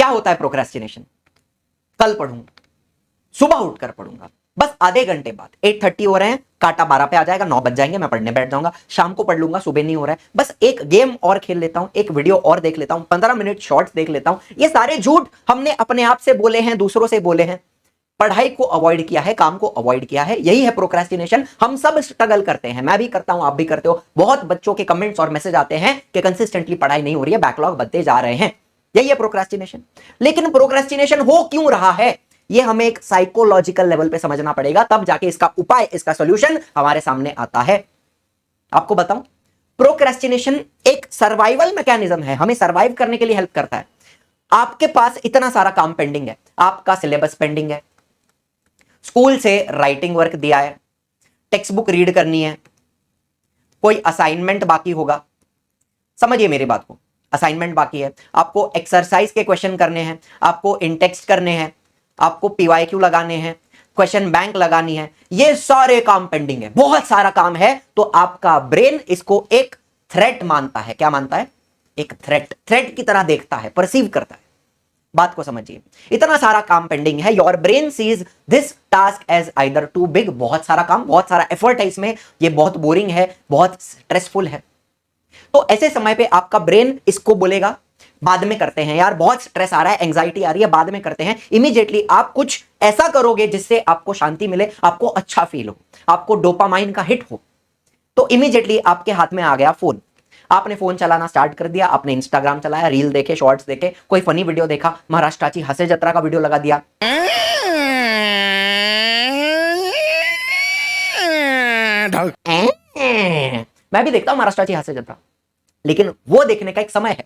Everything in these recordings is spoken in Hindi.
क्या होता है प्रोक्रेस्टिनेशन? कल पढ़ूंगा, सुबह उठकर पढ़ूंगा, बस आधे घंटे बाद 8:30 हो रहे हैं, काटा 12 पे आ जाएगा, 9 बज जाएंगे, मैं पढ़ने बैठ जाऊंगा, शाम को पढ़ लूंगा, सुबह नहीं हो रहा है, बस एक गेम और खेल लेता हूं, एक वीडियो और देख लेता हूं, 15 मिनट शॉर्ट्स देख लेता हूं। ये सारे झूठ हमने अपने आप से बोले हैं, दूसरों से बोले हैं, पढ़ाई को अवॉइड किया है, काम को अवॉइड किया है। यही है प्रोक्रेस्टिनेशन। हम सब स्ट्रगल करते हैं, मैं भी करता हूं, आप भी करते हो। बहुत बच्चों के कमेंट्स और मैसेज आते हैं कि कंसिस्टेंटली पढ़ाई नहीं हो रही है, बैकलॉग बढ़ते जा रहे हैं। यही है प्रोक्रेस्टिनेशन। लेकिन प्रोक्रेस्टिनेशन हो क्यों रहा है, ये हमें एक साइकोलॉजिकल लेवल पे समझना पड़ेगा, तब जाके इसका उपाय, इसका सॉल्यूशन हमारे सामने आता है। आपको बताऊं, प्रोक्रेस्टिनेशन एक सर्वाइवल मैकेनिज्म है, हमें सर्वाइव करने के लिए हेल्प करता है। आपके पास इतना सारा काम पेंडिंग है, आपका सिलेबस पेंडिंग है, स्कूल से राइटिंग वर्क दिया है, टेक्स्ट बुक रीड करनी है, कोई असाइनमेंट बाकी होगा, समझिए मेरी बात को, असाइनमेंट बाकी है, आपको एक्सरसाइज के क्वेश्चन करने हैं, आपको इंटेक्स्ट करने हैं, आपको पीवाईक्यू लगाने हैं, क्वेश्चन बैंक लगानी है, ये सारे काम पेंडिंग है, बहुत सारा काम है। तो आपका ब्रेन इसको एक थ्रेट मानता है। क्या मानता है? एक थ्रेट की तरह देखता है, परसीव करता है। बात को समझिए, इतना सारा काम पेंडिंग है, your brain sees this task as either too big, बहुत सारा काम, बहुत सारा एफर्ट है इसमें, ये बहुत बोरिंग है, बहुत स्ट्रेसफुल है। तो ऐसे समय पे आपका ब्रेन इसको बोलेगा बाद में करते हैं, यार बहुत स्ट्रेस आ रहा है, एंजाइटी आ रही है, बाद में करते हैं। इमीडिएटली आप कुछ ऐसा करोगे जिससे आपको शांति मिले, आपको अच्छा फील हो, आपको डोपामाइन का हिट हो। तो इमीडिएटली आपके हाथ में आ गया फोन, आपने फोन चलाना स्टार्ट कर दिया, आपने इंस्टाग्राम चलाया, रील देखे, शॉर्ट्स देखे, कोई फनी वीडियो देखा, महाराष्ट्राची हसे जत्रा का वीडियो लगा दिया, मैं भी देखता हूं महाराष्ट्राची हसे जत्रा, लेकिन वो देखने का एक समय है,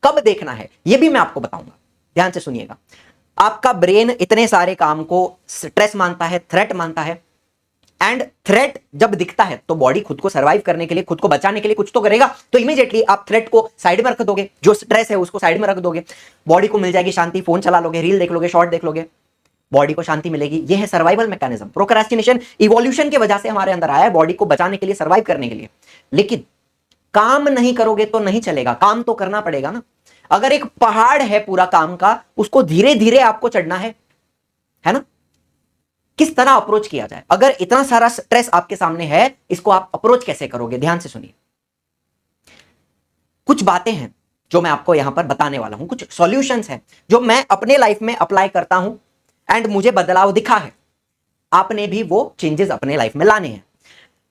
कब देखना है ये भी मैं आपको बताऊंगा, ध्यान से सुनिएगा। आपका ब्रेन इतने सारे काम को स्ट्रेस मानता है, थ्रेट मानता है, एंड थ्रेट जब दिखता है तो बॉडी खुद को सर्वाइव करने के लिए, खुद को बचाने के लिए कुछ तो करेगा। तो इमीडिएटली आप थ्रेट को साइड में रख दोगे, जो स्ट्रेस है उसको साइड में रख दोगे, बॉडी को मिल जाएगी शांति, फोन चला लोगे, रील देख लोगे, शॉर्ट देख लोगे, बॉडी को शांति मिलेगी। यह है सर्वाइवल मैकेनिज्म। प्रोक्रेस्टिनेशन इवोल्यूशन की वजह से हमारे अंदर आया है, बॉडी को बचाने के लिए, सर्वाइव करने के लिए। लेकिन काम नहीं करोगे तो नहीं चलेगा, काम तो करना पड़ेगा ना। अगर एक पहाड़ है पूरा काम का, उसको धीरे धीरे आपको चढ़ना है ना। किस तरह अप्रोच किया जाए? अगर इतना सारा स्ट्रेस आपके सामने है, इसको आप अप्रोच कैसे करोगे? ध्यान से सुनिए, कुछ बातें हैं जो मैं आपको यहां पर बताने वाला हूं, कुछ सॉल्यूशंस हैं जो मैं अपने लाइफ में अप्लाई करता हूं एंड मुझे बदलाव दिखा है। आपने भी वो चेंजेस अपने लाइफ में लाने हैं।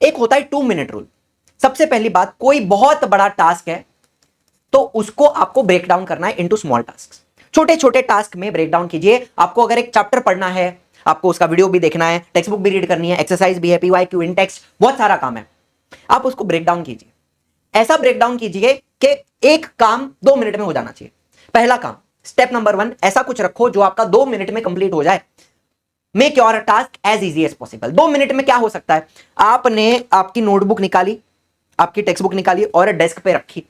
एक होता है 2 मिनट रूल। सबसे पहली बात, कोई बहुत बड़ा टास्क है तो उसको आपको ब्रेक डाउन करना है इनटू स्मॉल टास्क। छोटे छोटे टास्क में ब्रेक डाउन कीजिए। आपको अगर एक चैप्टर पढ़ना है, आपको उसका वीडियो भी देखना है, टेक्स्ट बुक भी रीड करनी है, एक्सरसाइज भी है, पीवाईक्यू, इन टेक्स्ट, बहुत सारा काम है, आप उसको ब्रेक डाउन कीजिए। ऐसा ब्रेक डाउन कीजिए कि एक काम 2 मिनट में हो जाना चाहिए। पहला काम, स्टेप नंबर 1, ऐसा कुछ रखो जो आपका 2 मिनट में कंप्लीट हो जाए। Make your task as easy as possible. 2 minute में क्या हो सकता है? आपने आपकी नोटबुक निकाली, आपकी टेक्स्ट बुक निकाली और डेस्क पे रखी,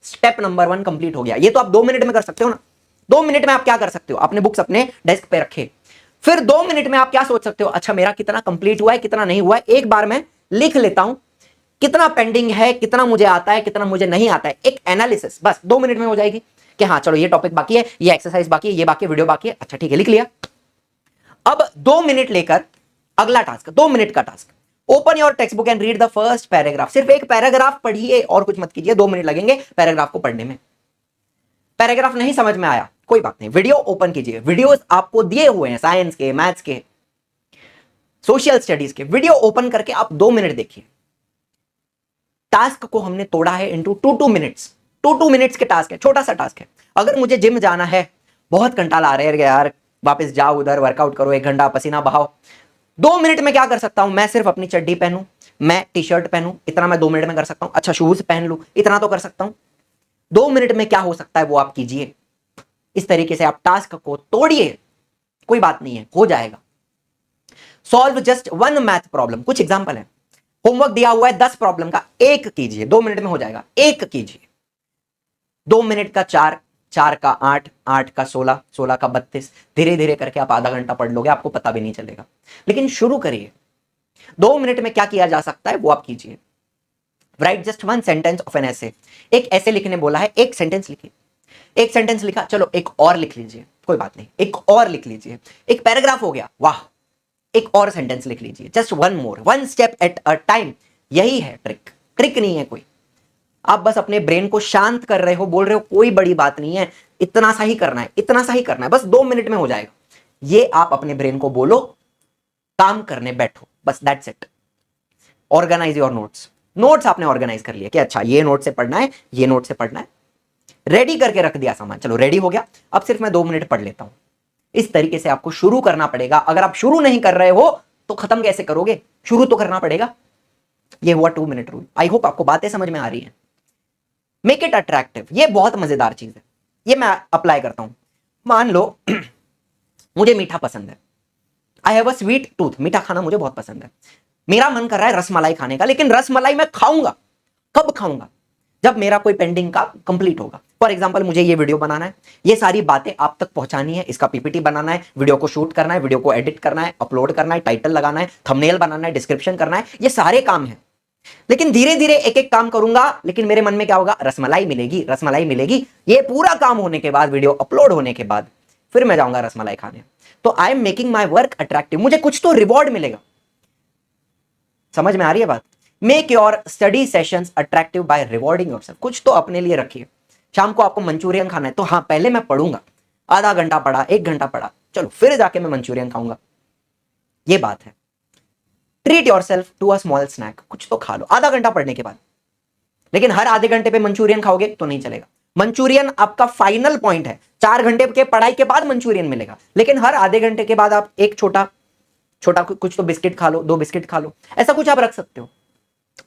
स्टेप नंबर 1 कंप्लीट हो गया। ये तो आप 2 मिनट में कर सकते हो ना। 2 मिनट में आप क्या कर सकते हो? अपने बुक्स अपने डेस्क पे रखे। फिर 2 मिनट में आप क्या सोच सकते हो? अच्छा, मेरा कितना कंप्लीट हुआ है, कितना नहीं हुआ है, एक बार मैं लिख लेता हूं, कितना पेंडिंग है, कितना मुझे आता है, कितना मुझे नहीं आता है। एक एनालिसिस बस 2 मिनट में हो जाएगी कि हाँ चलो ये टॉपिक बाकी है, ये एक्सरसाइज बाकी है, ये बाकी, वीडियो बाकी है, अच्छा ठीक है, लिख लिया। अब 2 मिनट लेकर अगला टास्क, 2 मिनट का task, open your text book and read the first paragraph. सिर्फ एक पैराग्राफ पढ़िए और कुछ मत कीजिए। 2 मिनट लगेंगे पैराग्राफ को पढ़ने में। पैराग्राफ नहीं समझ में आया, कोई बात नहीं, वीडियो ओपन कीजिए। वीडियोस आपको दिए हुए हैं, साइंस के, मैथ्स के, सोशल स्टडीज के। वीडियो ओपन करके आप 2 मिनट देखिए। टास्क को हमने तोड़ा है इनटू 2 मिनट्स। 2 मिनट्स के टास्क है, छोटा सा टास्क है। अगर मुझे जिम जाना है, बहुत कंटाला आ रहा है यार, वापस जाओ उधर, वर्कआउट करो, 1 घंटा पसीना बहाओ। 2 मिनट में क्या कर सकता हूं? मैं सिर्फ अपनी चड्डी पहनूं, मैं टी शर्ट पहनूं, इतना मैं 2 मिनट में कर सकता हूं। अच्छा, शूज पहन लूं, इतना तो कर सकता हूं। 2 मिनट में क्या हो सकता है वो आप कीजिए। इस तरीके से आप टास्क को तोड़िए, कोई बात नहीं है, हो जाएगा। Solve just 1 math problem. कुछ एग्जांपल है। होमवर्क दिया हुआ है 10 प्रॉब्लम का, एक कीजिए, 2 मिनट में हो जाएगा। एक कीजिए। 2 मिनट का 4, 4 का 8, 8 का 16, 16 का 32, धीरे धीरे करके आप आधा घंटा पढ़ लोगे, आपको पता भी नहीं चलेगा। लेकिन शुरू करिए। 2 मिनट में क्या किया जा सकता है वो आप कीजिए। Write just 1 sentence of an ऐसे। एक ऐसे लिखने बोला है, एक सेंटेंस लिखिए। एक सेंटेंस लिखा, चलो एक और लिख लीजिए, कोई बात नहीं, एक और लिख लीजिए, एक पैराग्राफ हो गया, वाह, एक और सेंटेंस लिख लीजिए, just one more, one step at a time. यही है ट्रिक, ट्रिक नहीं है कोई। आप बस अपने ब्रेन को शांत कर रहे हो, बोल रहे हो कोई बड़ी बात नहीं है, इतना सा ही करना है, इतना सा ही करना है, बस 2 मिनट में हो जाएगा। ये आप अपने ब्रेन को बोलो, काम करने बैठो, बस that's it. Organise your notes. Notes आपने ऑर्गेनाइज कर लिया कि अच्छा ये नोट से पढ़ना है, ये नोट से पढ़ना है, रेडी करके रख दिया सामान, चलो रेडी हो गया, अब सिर्फ मैं 2 मिनट पढ़ लेता हूं। इस तरीके से आपको शुरू करना पड़ेगा। अगर आप शुरू नहीं कर रहे हो तो खत्म कैसे करोगे? शुरू तो करना पड़ेगा। ये हुआ 2 मिनट रूल। आई होप आपको बातें समझ में आ रही हैं। मेक इट अट्रैक्टिव, ये बहुत मजेदार चीज है, ये मैं अप्लाई करता हूं। मान लो मुझे मीठा पसंद है, I have a sweet tooth, मीठा खाना मुझे बहुत पसंद है, मेरा मन कर रहा है रसमलाई खाने का, लेकिन रसमलाई मैं खाऊंगा कब? खाऊंगा जब मेरा कोई पेंडिंग काम कंप्लीट होगा। फॉर एग्जांपल मुझे ये वीडियो बनाना है, ये सारी बातें आप तक पहुंचानी है, इसका पीपीटी बनाना है, वीडियो को शूट करना है, वीडियो को एडिट करना है, अपलोड करना है, टाइटल लगाना है, थंबनेल बनाना है, डिस्क्रिप्शन करना है, ये सारे काम है। लेकिन धीरे धीरे एक एक काम करूंगा, लेकिन मेरे मन में क्या होगा? रसमलाई मिलेगी, रसमलाई मिलेगी। ये पूरा काम होने के बाद, वीडियो अपलोड होने के बाद फिर मैं जाऊंगा रसमलाई खाने। तो I am making my work attractive, मुझे कुछ तो रिवॉर्ड मिलेगा। समझ में आ रही है बात? Make your study sessions attractive by rewarding yourself. कुछ तो अपने लिए रखिए। शाम को आपको मंचूरियन खाना है तो हाँ, पहले मैं पढ़ूंगा, आधा घंटा पढ़ा, 1 घंटा पढ़ा, चलो फिर जाके मैं मंचूरियन खाऊंगा। ये बात है। Treat yourself to a small snack, कुछ तो खा लो आधा घंटा पढ़ने के बाद। लेकिन हर आधे घंटे पे मंचूरियन खाओगे तो नहीं चलेगा। मंचूरियन आपका फाइनल पॉइंट है, 4 घंटे के पढ़ाई के बाद मंचूरियन मिलेगा, लेकिन हर आधे घंटे के बाद आप एक छोटा छोटा कुछ तो बिस्किट खा लो, 2 बिस्किट खा लो, ऐसा कुछ आप रख सकते हो,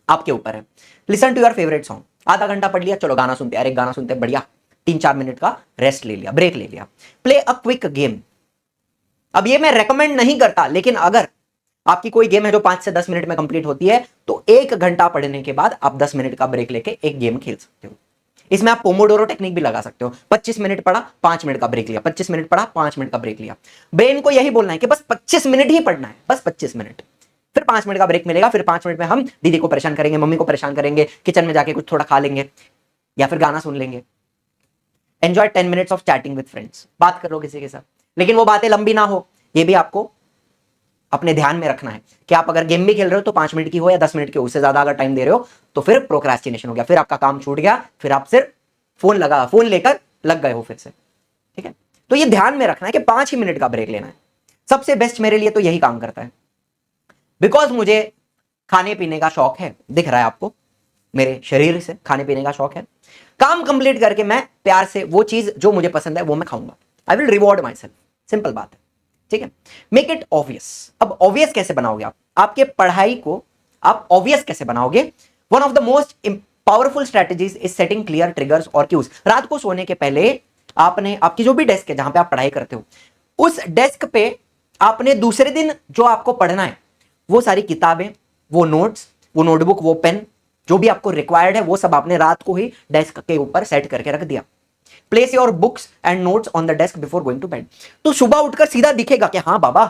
आपके ऊपर है। Listen to your favourite song, आधा घंटा पढ़ लिया, चलो गाना सुनते हैं, अरे गाना सुनते हैं, बढ़िया, 3-4 मिनट का रेस्ट ले लिया, ब्रेक ले लिया। Play a quick game. अब ये मैं रेकमेंड नहीं करता, लेकिन अगर आपकी कोई गेम है जो 5 से 10 मिनट में कंप्लीट होती है तो 1 घंटा पढ़ने के बाद आप 10 मिनट का ब्रेक लेके एक गेम खेल सकते हो। इसमें आप पोमोडोरो टेक्निक भी लगा सकते हो। 25 मिनट पढ़ा, 5 मिनट का ब्रेक लिया, 25 मिनट पढ़ा, 5 मिनट का ब्रेक लिया। ब्रेन को यही बोलना है कि बस 25 मिनट ही पढ़ना है, बस 25 मिनट, फिर 5 मिनट का ब्रेक मिलेगा, फिर 5 मिनट में हम दीदी को परेशान करेंगे, मम्मी को परेशान करेंगे, किचन में जाके कुछ थोड़ा खा लेंगे या फिर गाना सुन लेंगे। Enjoy 10 minutes of chatting with friends, बात कर लो किसी के साथ, लेकिन वो बातें लंबी ना हो, ये भी आपको अपने ध्यान में रखना है कि आप अगर गेम भी खेल रहे हो तो 5 मिनट की हो या 10 मिनट की, उससे ज्यादा अगर टाइम दे रहे हो तो फिर प्रोक्रेस्टिनेशन हो गया, फिर आपका काम छूट गया, फिर आप सिर्फ फोन लेकर लग गए हो फिर से। ठीक है, तो ये ध्यान में रखना है कि 5 ही मिनट का ब्रेक लेना है। सबसे बेस्ट मेरे लिए तो यही काम करता है, बिकॉज मुझे खाने पीने का शौक है, दिख रहा है आपको, मेरे शरीर से खाने पीने का शौक है। काम कंप्लीट करके मैं प्यार से वो चीज जो मुझे पसंद है वो मैं खाऊंगा। I will reward my self, simple बात है। ठीक है, मेक इट ऑब्वियस। अब ऑब्वियस कैसे बनाओगे आप? आपके पढ़ाई को आप ऑब्वियस कैसे बनाओगे? One of the most powerful strategies is setting clear triggers और क्यूज। रात को सोने के पहले आपने आपकी जो भी डेस्क है जहां पे आप पढ़ाई करते हो, उस डेस्क पे आपने दूसरे दिन जो आपको पढ़ना है वो सारी किताबें, वो नोट्स, वो नोटबुक, वो पेन, जो भी आपको रिक्वायर्ड है वो सब आपने रात को ही डेस्क के ऊपर सेट करके रख दिया। Place your books and notes on the desk before going to bed. तो सुबह उठकर सीधा दिखेगा कि हाँ बाबा,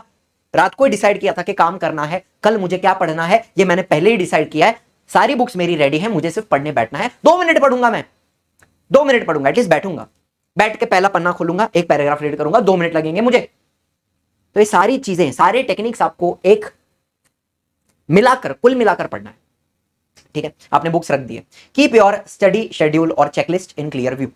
रात को ही डिसाइड किया था कि काम करना है, कल मुझे क्या पढ़ना है ये मैंने पहले ही डिसाइड किया है, सारी बुक्स मेरी रेडी है, मुझे सिर्फ पढ़ने बैठना है। 2 मिनट पढ़ूंगा मैं, 2 मिनट पढ़ूंगा, एटलीस्ट बैठूंगा, बैठ के पहला पन्ना खोलूंगा, एक पैराग्राफ रीड करूंगा, 2 मिनट लगेंगे मुझे। तो ये सारी चीजें, सारे टेक्निक्स आपको एक मिलाकर, कुल मिलाकर पढ़ना है। ठीक है, आपने बुक्स रख दी है। कीप योर स्टडी शेड्यूल और चेकलिस्ट इन क्लियर व्यू।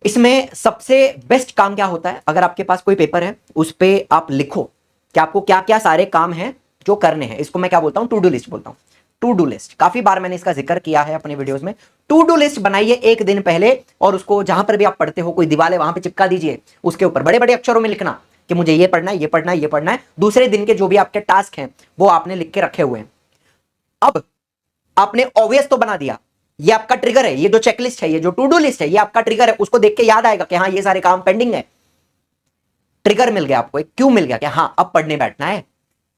इसमें सबसे बेस्ट काम क्या होता है? अगर आपके पास कोई पेपर है उस पे आप लिखो कि आपको क्या क्या सारे काम हैं जो करने हैं। इसको मैं क्या बोलता हूं? टू डू लिस्ट बोलता हूं। टू डू लिस्ट, काफी बार मैंने इसका जिक्र किया है अपने वीडियोस में। टू डू लिस्ट बनाइए एक दिन पहले और उसको जहां पर भी आप पढ़ते हो, कोई दीवार है वहां पे चिपका दीजिए, उसके ऊपर बड़े बड़े अक्षरों में लिखना कि मुझे ये पढ़ना है, ये पढ़ना है, ये पढ़ना है। दूसरे दिन के जो भी आपके टास्क हैं वो आपने लिख के रखे हुए हैं। अब आपने ऑब्वियस तो बना दिया, ये आपका ट्रिगर है, ये जो चेकलिस्ट है, ये जो टू डू लिस्ट है, ये आपका ट्रिगर है। उसको देख के याद आएगा कि हाँ ये सारे काम पेंडिंग है। ट्रिगर मिल गया आपको, एक क्यों मिल गया कि हाँ अब पढ़ने बैठना है।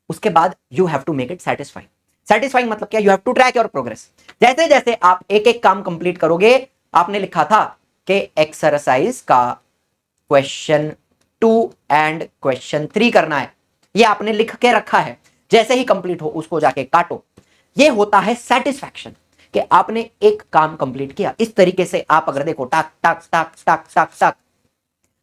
उसके बाद you have to make it satisfying. Satisfying मतलब क्या? You have to track your progress. जैसे जैसे आप एक एक काम कंप्लीट करोगे, आपने लिखा था कि एक्सरसाइज का क्वेश्चन 2 एंड क्वेश्चन 3 करना है, ये आपने लिख के रखा है, जैसे ही कंप्लीट हो उसको जाके काटो। ये होता है सेटिस्फैक्शन। कि आपने एक काम कंप्लीट किया। इस तरीके से आप अगर देखो टाक टाक टाक टाक टाक टाक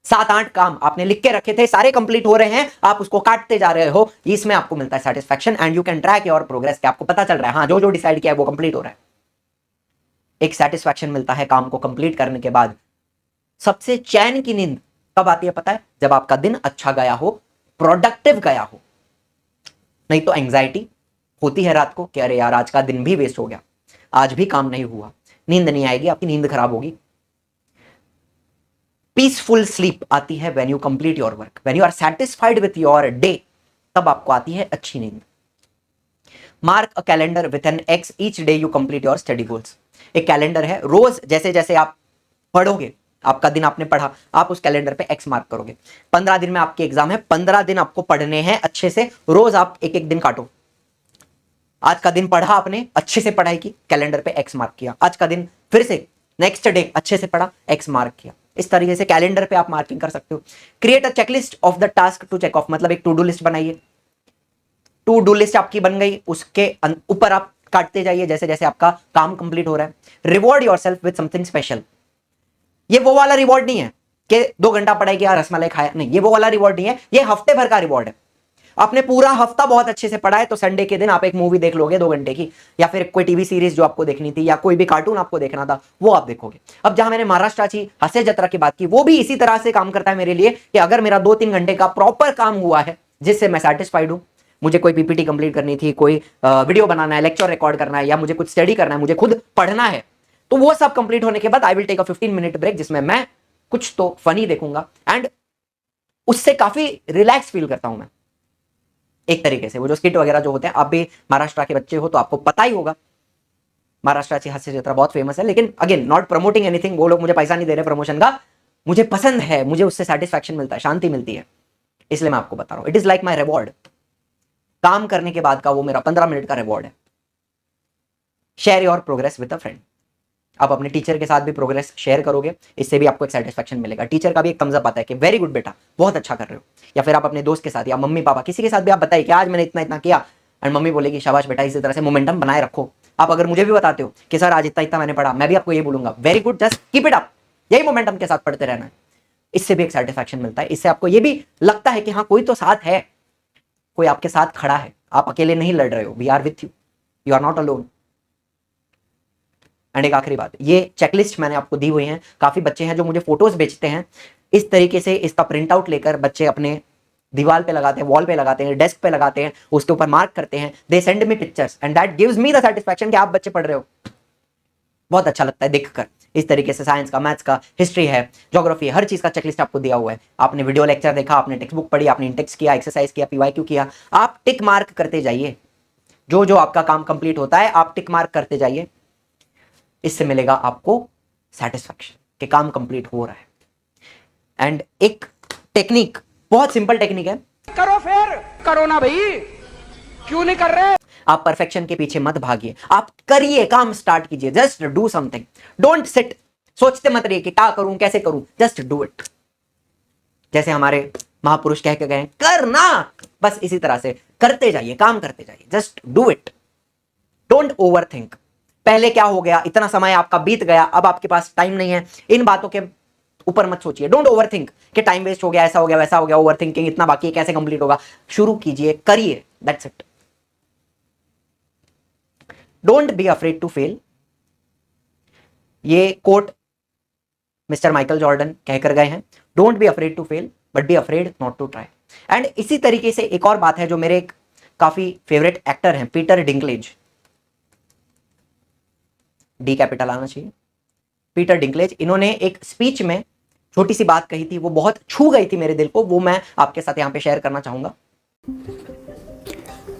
7-8 काम आपने लिख के रखे थे, सारे कंप्लीट हो रहे हैं, आप उसको काटते जा रहे हो, इसमें आपको मिलता है satisfaction and you can track your progress, कि आपको पता चल रहा है हाँ जो जो डिसाइड किया है वो कंप्लीट हो रहा है। एक सेटिस्फैक्शन मिलता है काम को कंप्लीट करने के बाद। सबसे चैन की नींद कब आती है पता है? जब आपका दिन अच्छा गया हो, प्रोडक्टिव गया हो। नहीं तो एंजाइटी होती है रात को कि अरे यार आज का दिन भी वेस्ट हो गया, आज भी काम नहीं हुआ, नींद नहीं आएगी, आपकी नींद खराब होगी। पीसफुल स्लीप आती है when you complete your work, when you are satisfied with your day, तब आपको आती है अच्छी नींद। Mark a calendar with an X each day you complete your study goals. एक कैलेंडर है, रोज जैसे जैसे आप पढ़ोगे, आपका दिन आपने पढ़ा, आप उस कैलेंडर पे एक्स मार्क करोगे। 15 दिन में आपकी एग्जाम है, 15 दिन आपको पढ़ने हैं अच्छे से, रोज आप एक एक दिन काटो। आज का दिन पढ़ा आपने, अच्छे से पढ़ाई की, कैलेंडर पे एक्स मार्क किया। आज का दिन फिर से नेक्स्ट डे अच्छे से पढ़ा, एक्स मार्क किया। इस तरीके से कैलेंडर पे आप मार्किंग कर सकते हो। Create a checklist of the task to check off, मतलब एक टू डू लिस्ट बनाइए। टू डू लिस्ट आपकी बन गई, उसके ऊपर आप काटते जाइए जैसे जैसे आपका काम कंप्लीट हो रहा है। Reward yourself with something special. ये वो वाला रिवॉर्ड नहीं है कि 2 घंटा पढ़ाई किया रसमलाई खाया, नहीं, ये वो वाला रिवॉर्ड नहीं है, ये हफ्ते भर का रिवॉर्ड है। आपने पूरा हफ्ता बहुत अच्छे से पढ़ा है तो संडे के दिन आप एक मूवी देख लोगे 2 घंटे की, या फिर कोई टीवी सीरीज जो आपको देखनी थी, या कोई भी कार्टून आपको देखना था वो आप देखोगे। अब जहां मैंने महाराष्ट्र हास्य जत्रा की बात की, वो भी इसी तरह से काम करता है मेरे लिए कि अगर मेरा 2-3 घंटे का प्रॉपर काम हुआ है जिससे मैं सेटिस्फाइड हूं, मुझे कोई पीपीटी कंप्लीट करनी थी, कोई वीडियो बनाना है, लेक्चर रिकॉर्ड करना है, या मुझे कुछ स्टडी करना है, मुझे खुद पढ़ना है, तो वो सब कंप्लीट होने के बाद I will take a 15 minute break, जिसमें मैं कुछ तो फनी देखूंगा एंड उससे काफी रिलैक्स फील करता हूं मैं। एक तरीके से वो जो स्किट वगैरह जो होते हैं, आप भी महाराष्ट्र के बच्चे हो तो आपको पता ही होगा, महाराष्ट्र की हास्य जत्रा बहुत फेमस है। लेकिन अगेन नॉट प्रमोटिंग एनीथिंग, वो लोग मुझे पैसा नहीं दे रहे प्रमोशन का, मुझे पसंद है, मुझे उससे सेटिस्फैक्शन मिलता है, शांति मिलती है, इसलिए मैं आपको बता रहा हूं। It is like my reward. काम करने के बाद का वो मेरा 15 मिनट का रिवॉर्ड है। Share your progress with a friend. आप अपने टीचर के साथ भी प्रोग्रेस शेयर करोगे, इससे भी आपको एक सेटिस्फैक्शन मिलेगा। टीचर का भी एक थम्स अप आता है कि वेरी गुड बेटा, बहुत अच्छा कर रहे हो। या फिर आप अपने दोस्त के साथ या मम्मी पापा किसी के साथ भी आप बताइए कि आज मैंने इतना इतना किया, एंड मम्मी बोलेगी शाबाश बेटा, इसी तरह से मोमेंटम बनाए रखो। आप अगर मुझे भी बताते हो कि सर आज इतना इतना मैंने पढ़ा, मैं भी आपको ये बोलूंगा very good, just keep it up, यही मोमेंटम के साथ पढ़ते रहना है। इससे भी एक सेटिस्फैक्शन मिलता है, इससे आपको ये भी लगता है कि हाँ कोई तो साथ है, कोई आपके साथ खड़ा है, आप अकेले नहीं लड़ रहे हो, we are with you, you are not alone. And एक आखिरी बात, ये चेकलिस्ट मैंने आपको दी हुई है, काफी बच्चे हैं जो मुझे फोटोज बेचते हैं, इस तरीके से इसका प्रिंट आउट लेकर बच्चे अपने दीवार पे लगाते हैं, वॉल पे लगाते हैं, डेस्क पे लगाते हैं, उसके ऊपर मार्क करते हैं, they send me pictures and that gives me the satisfaction कि आप बच्चे पढ़ रहे हो। बहुत अच्छा लगता है देखकर। इस तरीके से साइंस का, मैथ्स का, हिस्ट्री है, ज्योग्राफी है, हर चीज का चेकलिस्ट आपको दिया हुआ है। आपने वीडियो लेक्चर देखा, आपने टेक्स्ट बुक पढ़ी, आपने इंटेक्स किया, एक्सरसाइज किया, पीवाईक्यू किया, आप टिक मार्क करते जाइए। जो जो आपका काम कंप्लीट होता है आप टिक मार्क करते जाइए, इससे मिलेगा आपको सेटिस्फैक्शन कि काम कंप्लीट हो रहा है। एंड एक टेक्निक, बहुत सिंपल टेक्निक है, करो फिर करो ना भाई, क्यों नहीं कर रहे? आप परफेक्शन के पीछे मत भागिए, आप करिए, काम स्टार्ट कीजिए, just do something, don't sit, सोचते मत रहिए कि क्या करूं कैसे करूं, जस्ट डू इट। जैसे हमारे महापुरुष कह के गए करना, बस इसी तरह से करते जाइए, काम करते जाइए, just do it, don't over think. पहले क्या हो गया, इतना समय आपका बीत गया, अब आपके पास टाइम नहीं है, इन बातों के ऊपर मत सोचिए। डोंट ओवर थिंक कि टाइम वेस्ट हो गया, ऐसा हो गया, वैसा हो गया, ओवर थिंकिंग, इतना बाकी है, कैसे कंप्लीट होगा। शुरू कीजिए, करिए, that's it. Don't be afraid to fail, ये कोट मिस्टर माइकल जॉर्डन कहकर गए हैं। Don't be afraid to fail but be afraid not to try. And इसी तरीके से एक और बात है जो मेरे एक काफी फेवरेट एक्टर हैं, पीटर डिंकलेज, डी कैपिटल आना चाहिए, पीटर डिंकलेज, इन्होंने एक स्पीच में छोटी सी बात कही थी, वो बहुत छू गई थी मेरे दिल को, वो मैं आपके साथ यहां पे शेयर करना चाहूंगा।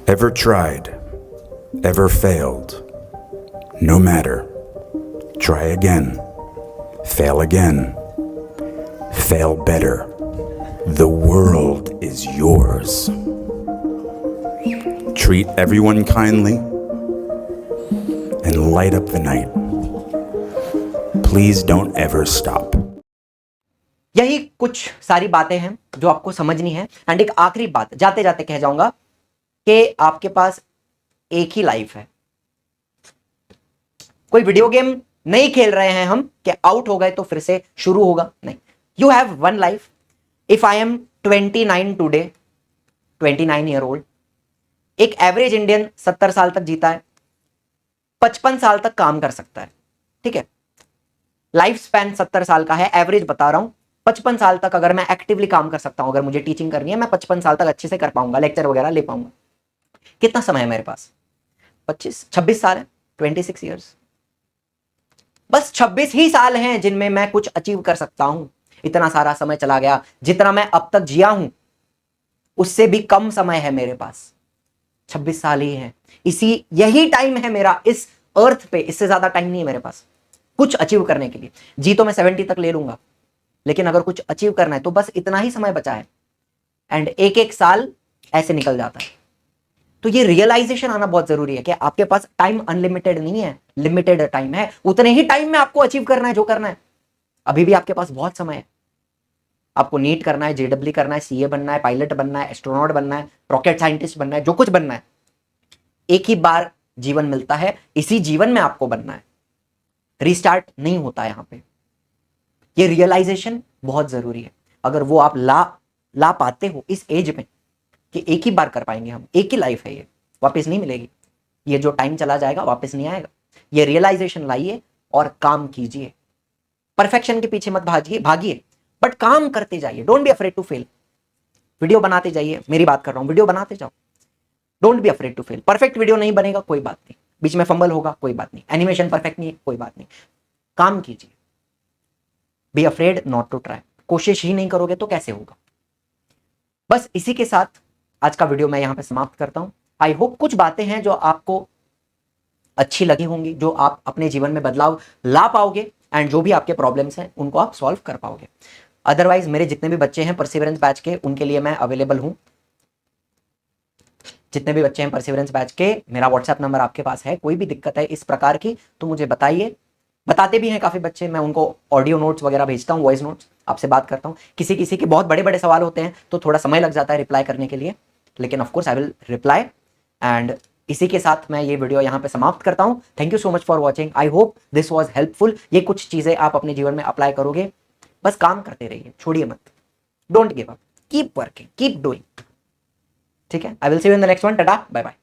Ever tried? Ever failed? No matter. Try again. Fail again. Fail better. The world is yours. Treat everyone kindly and light up the night. Please don't ever stop. यही कुछ सारी बातें हैं जो आपको समझनी है। एंड एक आखिरी बात जाते जाते कह जाऊंगा कि आपके पास एक ही लाइफ है, कोई वीडियो गेम नहीं खेल रहे हैं हम कि आउट हो गए तो फिर से शुरू होगा, नहीं। You have one life. If I am 29 today, 29 year old, एक एवरेज इंडियन 70 साल तक जीता है, 55 साल तक काम कर सकता है, ठीक है। लाइफ स्पैन 70 साल का है, एवरेज बता रहा हूं। 55 साल तक अगर मैं एक्टिवली काम कर सकता हूं, अगर मुझे टीचिंग करनी है, मैं 55 साल तक अच्छे से कर पाऊंगा, लेक्चर वगैरह ले पाऊंगा। कितना समय है मेरे पास? 26 साल है, 26 ईयर्स। बस 26 ही साल हैं जिनमें मैं कुछ अचीव कर सकता हूं। इतना सारा समय चला गया, जितना मैं अब तक जिया हूं उससे भी कम समय है मेरे पास। 26 साल ही है, यही टाइम है मेरा इस अर्थ पे, इससे ज्यादा टाइम नहीं है मेरे पास कुछ अचीव करने के लिए। जी तो मैं 70 तक ले लूंगा, लेकिन अगर कुछ अचीव करना है तो बस इतना ही समय बचा है। एंड एक एक साल ऐसे निकल जाता है। तो ये रियलाइजेशन आना बहुत जरूरी है कि आपके पास टाइम अनलिमिटेड नहीं है, लिमिटेड टाइम है। उतने ही टाइम में आपको अचीव करना है जो करना है। अभी भी आपके पास बहुत समय है। आपको नीट करना है, जेडब्ल्यू करना है, सीए बनना है, पायलट बनना है, एस्ट्रोनॉट बनना है, रॉकेट साइंटिस्ट बनना है, जो कुछ बनना है। एक ही बार जीवन मिलता है, इसी जीवन में आपको बनना है। रीस्टार्ट नहीं होता यहां पे। ये रियलाइजेशन बहुत जरूरी है। अगर वो आप ला पाते हो इस एज में कि एक ही बार कर पाएंगे हम, एक ही लाइफ है, ये वापस नहीं मिलेगी। ये जो टाइम चला जाएगा वापस नहीं आएगा। ये रियलाइजेशन लाइए और काम कीजिए। परफेक्शन के पीछे मत भागिए, बट काम करते जाइए। Don't be afraid to fail. Video बनाते जाइए, मेरी बात कर रहा हूं, वीडियो बनाते जाओ। Don't be afraid to fail. Perfect video नहीं बनेगा, कोई बात नहीं, बीच में फंबल होगा, कोई बात नहीं, एनिमेशन परफेक्ट नहीं है, कोई बात नहीं, काम कीजिए। Be afraid not to try. कोशिश ही नहीं करोगे तो कैसे होगा। बस इसी के साथ आज का वीडियो मैं यहां पे समाप्त करता हूं। आई होप कुछ बातें हैं जो आपको अच्छी लगी होंगी, जो आप अपने जीवन में बदलाव ला पाओगे, एंड जो भी आपके प्रॉब्लम्स हैं उनको आप सॉल्व कर पाओगे। अदरवाइज मेरे जितने भी बच्चे हैं परसिवरेंस बैच के, उनके लिए मैं अवेलेबल हूं। जितने भी बच्चे हैं परसिवरेंस बैच के, मेरा व्हाट्सएप नंबर आपके पास है। कोई भी दिक्कत है इस प्रकार की तो मुझे बताइए। बताते भी हैं काफी बच्चे, मैं उनको ऑडियो नोट्स वगैरह भेजता हूँ, वॉइस नोट्स, आपसे बात करता हूँ। किसी किसी के बहुत बड़े बड़े सवाल होते हैं तो थोड़ा समय लग जाता है रिप्लाई करने के लिए, लेकिन of course I will reply. And इसी के साथ मैं ये वीडियो यहाँ पे समाप्त करता हूँ। Thank you so much for watching. I hope this was helpful. ये कुछ चीजें आप अपने जीवन में अप्लाई करोगे। बस काम करते रहिए, छोड़िए मत। Don't give up, keep working, keep doing. ठीक है, I will see you in the next one. Tata, bye bye.